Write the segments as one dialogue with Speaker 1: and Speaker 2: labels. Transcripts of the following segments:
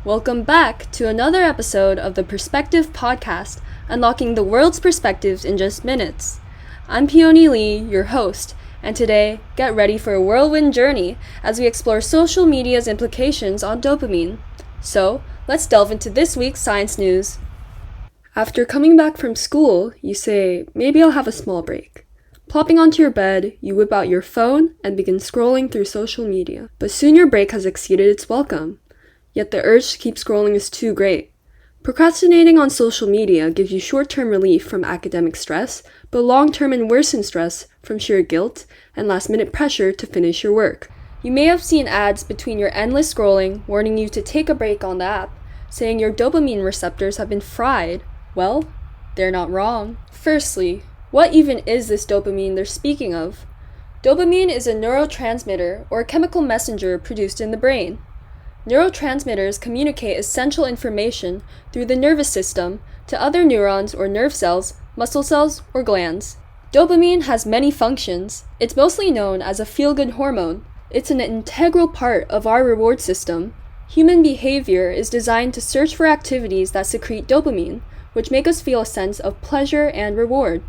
Speaker 1: Welcome back to another episode of the Perspective Podcast, unlocking the world's perspectives in just minutes. I'm Peony Lee, your host, and today, get ready for a whirlwind journey as we explore social media's implications on dopamine. So, let's delve into this week's science news. After coming back from school, you say, maybe I'll have a small break. Plopping onto your bed, you whip out your phone and begin scrolling through social media. But soon your break has exceeded its welcome. Yet the urge to keep scrolling is too great. Procrastinating on social media gives you short-term relief from academic stress, but long-term and worsened stress from sheer guilt and last-minute pressure to finish your work. You may have seen ads between your endless scrolling warning you to take a break on the app, saying your dopamine receptors have been fried. Well, they're not wrong. Firstly, what even is this dopamine they're speaking of? Dopamine is a neurotransmitter or chemical messenger produced in the brain. Neurotransmitters communicate essential information through the nervous system to other neurons or nerve cells, muscle cells, or glands. Dopamine has many functions. It's mostly known as a feel-good hormone. It's an integral part of our reward system. Human behavior is designed to search for activities that secrete dopamine, which make us feel a sense of pleasure and reward.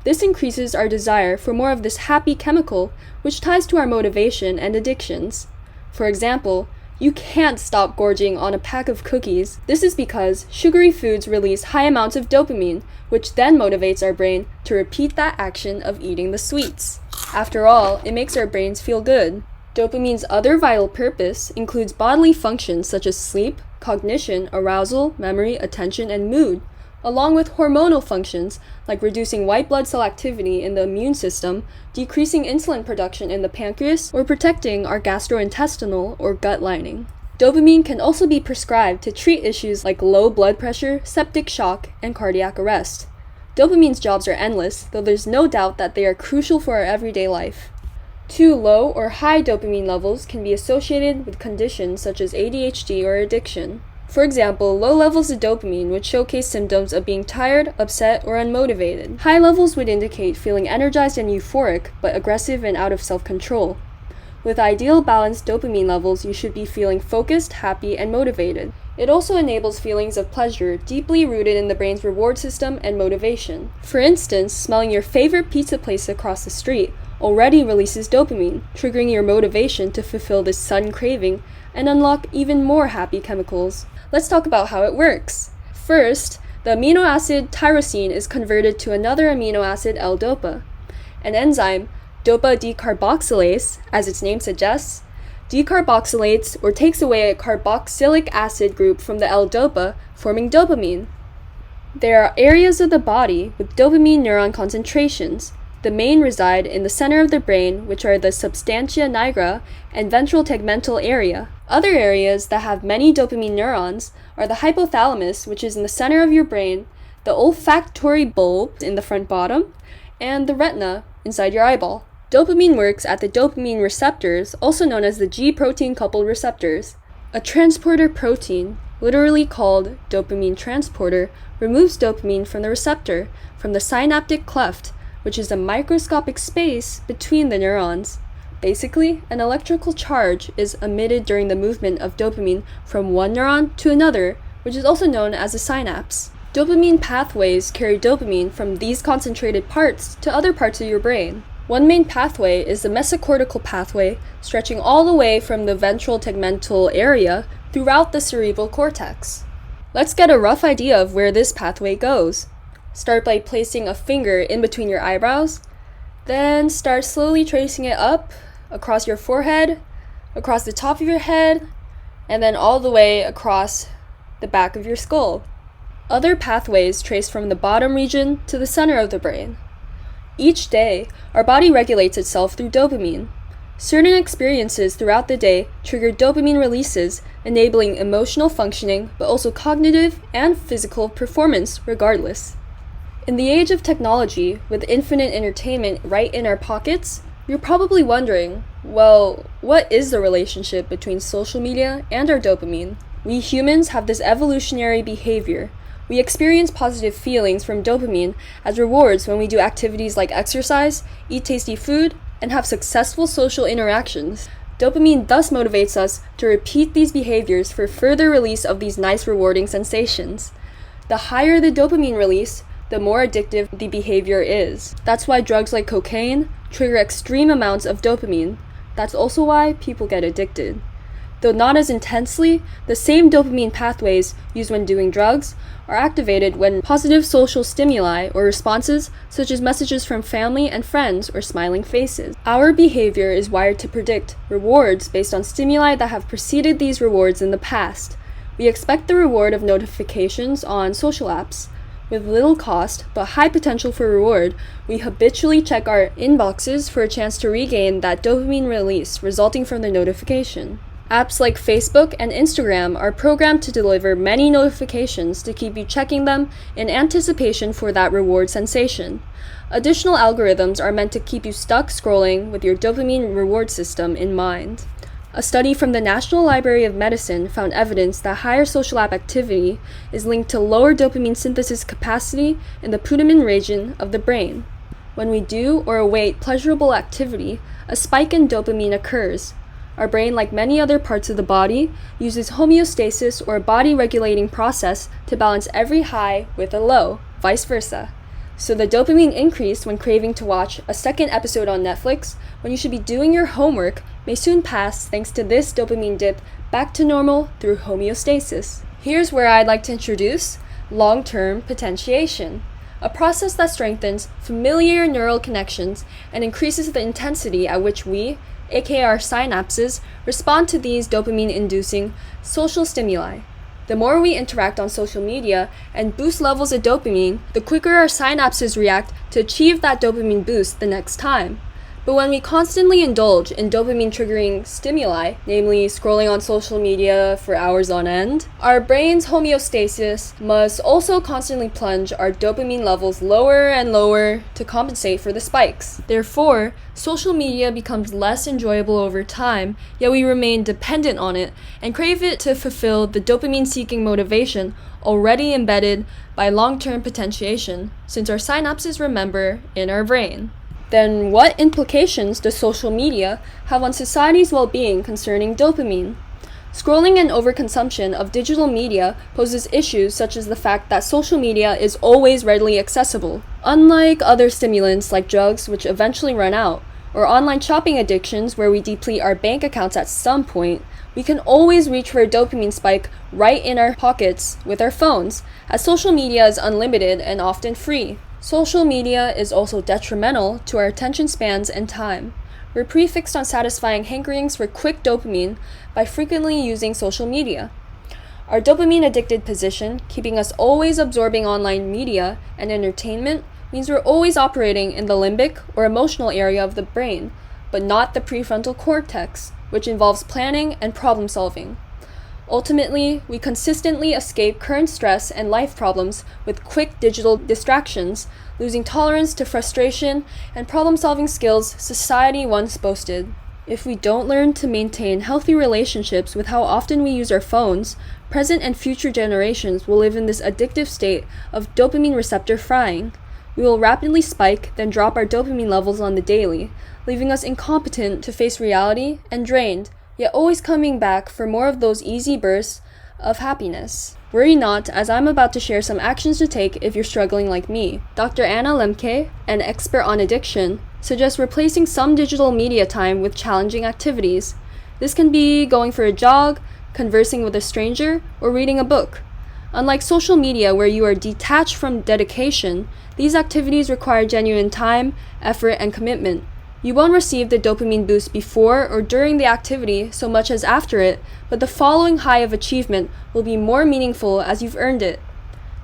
Speaker 1: This increases our desire for more of this happy chemical, which ties to our motivation and addictions. For example, you can't stop gorging on a pack of cookies. This is because sugary foods release high amounts of dopamine, which then motivates our brain to repeat that action of eating the sweets. After all, it makes our brains feel good. Dopamine's other vital purpose includes bodily functions such as sleep, cognition, arousal, memory, attention, and mood, along with hormonal functions like reducing white blood cell activity in the immune system, decreasing insulin production in the pancreas, or protecting our gastrointestinal or gut lining. Dopamine can also be prescribed to treat issues like low blood pressure, septic shock, and cardiac arrest. Dopamine's jobs are endless, though there's no doubt that they are crucial for our everyday life. Too low or high dopamine levels can be associated with conditions such as ADHD or addiction. For example, low levels of dopamine would showcase symptoms of being tired, upset, or unmotivated. High levels would indicate feeling energized and euphoric, but aggressive and out of self-control. With ideal balanced dopamine levels, you should be feeling focused, happy, and motivated. It also enables feelings of pleasure deeply rooted in the brain's reward system and motivation. For instance, smelling your favorite pizza place across the street already releases dopamine, triggering your motivation to fulfill this sudden craving and unlock even more happy chemicals. Let's talk about how it works. First, the amino acid tyrosine is converted to another amino acid L-dopa. An enzyme, dopa decarboxylase, as its name suggests, decarboxylates or takes away a carboxylic acid group from the L-dopa, forming dopamine. There are areas of the body with dopamine neuron concentrations. The main reside in the center of the brain, which are the substantia nigra and ventral tegmental area. Other areas that have many dopamine neurons are the hypothalamus, which is in the center of your brain, the olfactory bulb in the front bottom, and the retina inside your eyeball. Dopamine works at the dopamine receptors, also known as the G-protein coupled receptors. A transporter protein, literally called dopamine transporter, removes dopamine from the receptor, from the synaptic cleft, which is a microscopic space between the neurons. Basically, an electrical charge is emitted during the movement of dopamine from one neuron to another, which is also known as a synapse. Dopamine pathways carry dopamine from these concentrated parts to other parts of your brain. One main pathway is the mesocortical pathway, stretching all the way from the ventral tegmental area throughout the cerebral cortex. Let's get a rough idea of where this pathway goes. Start by placing a finger in between your eyebrows, then start slowly tracing it up, across your forehead, across the top of your head, and then all the way across the back of your skull. Other pathways trace from the bottom region to the center of the brain. Each day, our body regulates itself through dopamine. Certain experiences throughout the day trigger dopamine releases, enabling emotional functioning, but also cognitive and physical performance regardless. In the age of technology, with infinite entertainment right in our pockets, you're probably wondering, well, what is the relationship between social media and our dopamine? We humans have this evolutionary behavior. We experience positive feelings from dopamine as rewards when we do activities like exercise, eat tasty food, and have successful social interactions. Dopamine thus motivates us to repeat these behaviors for further release of these nice rewarding sensations. The higher the dopamine release, the more addictive the behavior is. That's why drugs like cocaine trigger extreme amounts of dopamine. That's also why people get addicted. Though not as intensely, the same dopamine pathways used when doing drugs are activated when positive social stimuli or responses, such as messages from family and friends or smiling faces. Our behavior is wired to predict rewards based on stimuli that have preceded these rewards in the past. We expect the reward of notifications on social apps. With little cost but high potential for reward, we habitually check our inboxes for a chance to regain that dopamine release resulting from the notification. Apps like Facebook and Instagram are programmed to deliver many notifications to keep you checking them in anticipation for that reward sensation. Additional algorithms are meant to keep you stuck scrolling with your dopamine reward system in mind. A study from the National Library of Medicine found evidence that higher social app activity is linked to lower dopamine synthesis capacity in the putamen region of the brain. When we do or await pleasurable activity, a spike in dopamine occurs. Our brain, like many other parts of the body, uses homeostasis or a body-regulating process to balance every high with a low, vice versa. So the dopamine increase when craving to watch a second episode on Netflix when you should be doing your homework may soon pass thanks to this dopamine dip back to normal through homeostasis. Here's where I'd like to introduce long-term potentiation, a process that strengthens familiar neural connections and increases the intensity at which we, aka our synapses, respond to these dopamine-inducing social stimuli. The more we interact on social media and boost levels of dopamine, the quicker our synapses react to achieve that dopamine boost the next time. But when we constantly indulge in dopamine-triggering stimuli, namely scrolling on social media for hours on end, our brain's homeostasis must also constantly plunge our dopamine levels lower and lower to compensate for the spikes. Therefore, social media becomes less enjoyable over time, yet we remain dependent on it and crave it to fulfill the dopamine-seeking motivation already embedded by long-term potentiation, since our synapses remember in our brain. Then what implications does social media have on society's well-being concerning dopamine? Scrolling and overconsumption of digital media poses issues such as the fact that social media is always readily accessible. Unlike other stimulants like drugs, which eventually run out, or online shopping addictions where we deplete our bank accounts at some point, we can always reach for a dopamine spike right in our pockets with our phones, as social media is unlimited and often free. Social media is also detrimental to our attention spans and time. We're prefixed on satisfying hankerings for quick dopamine by frequently using social media. Our dopamine-addicted position, keeping us always absorbing online media and entertainment, means we're always operating in the limbic or emotional area of the brain, but not the prefrontal cortex, which involves planning and problem solving. Ultimately, we consistently escape current stress and life problems with quick digital distractions, losing tolerance to frustration and problem-solving skills society once boasted. If we don't learn to maintain healthy relationships with how often we use our phones, present and future generations will live in this addictive state of dopamine receptor frying. We will rapidly spike, then drop our dopamine levels on the daily, leaving us incompetent to face reality and drained, yet always coming back for more of those easy bursts of happiness. Worry not, as I'm about to share some actions to take if you're struggling like me. Dr. Anna Lemke, an expert on addiction, suggests replacing some digital media time with challenging activities. This can be going for a jog, conversing with a stranger, or reading a book. Unlike social media where you are detached from dedication, these activities require genuine time, effort, and commitment. You won't receive the dopamine boost before or during the activity so much as after it, but the following high of achievement will be more meaningful as you've earned it.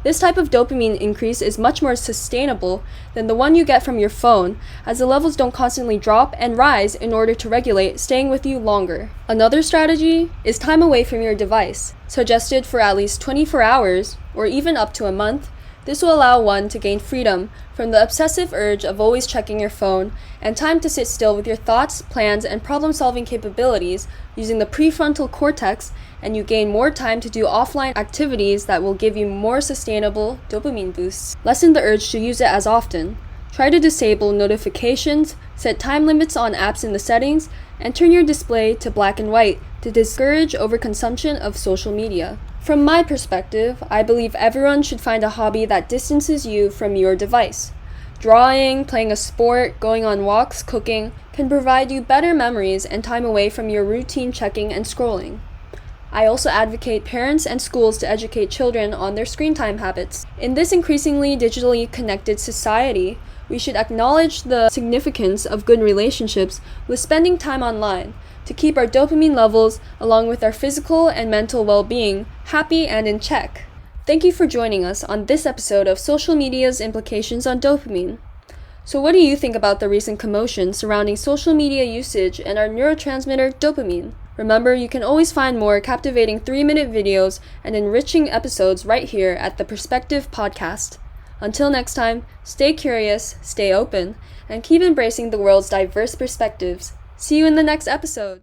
Speaker 1: This type of dopamine increase is much more sustainable than the one you get from your phone, as the levels don't constantly drop and rise in order to regulate staying with you longer. Another strategy is time away from your device, suggested for at least 24 hours or even up to a month. This will allow one to gain freedom from the obsessive urge of always checking your phone and time to sit still with your thoughts, plans, and problem-solving capabilities using the prefrontal cortex, and you gain more time to do offline activities that will give you more sustainable dopamine boosts. Lessen the urge to use it as often. Try to disable notifications, set time limits on apps in the settings, and turn your display to black and white to discourage overconsumption of social media. From my perspective, I believe everyone should find a hobby that distances you from your device. Drawing, playing a sport, going on walks, cooking can provide you better memories and time away from your routine checking and scrolling. I also advocate parents and schools to educate children on their screen time habits. In this increasingly digitally connected society, we should acknowledge the significance of good relationships with spending time online to keep our dopamine levels, along with our physical and mental well-being, happy and in check. Thank you for joining us on this episode of Social Media's Implications on Dopamine. So what do you think about the recent commotion surrounding social media usage and our neurotransmitter dopamine? Remember, you can always find more captivating 3-minute videos and enriching episodes right here at the Perspective Podcast. Until next time, stay curious, stay open, and keep embracing the world's diverse perspectives. See you in the next episode.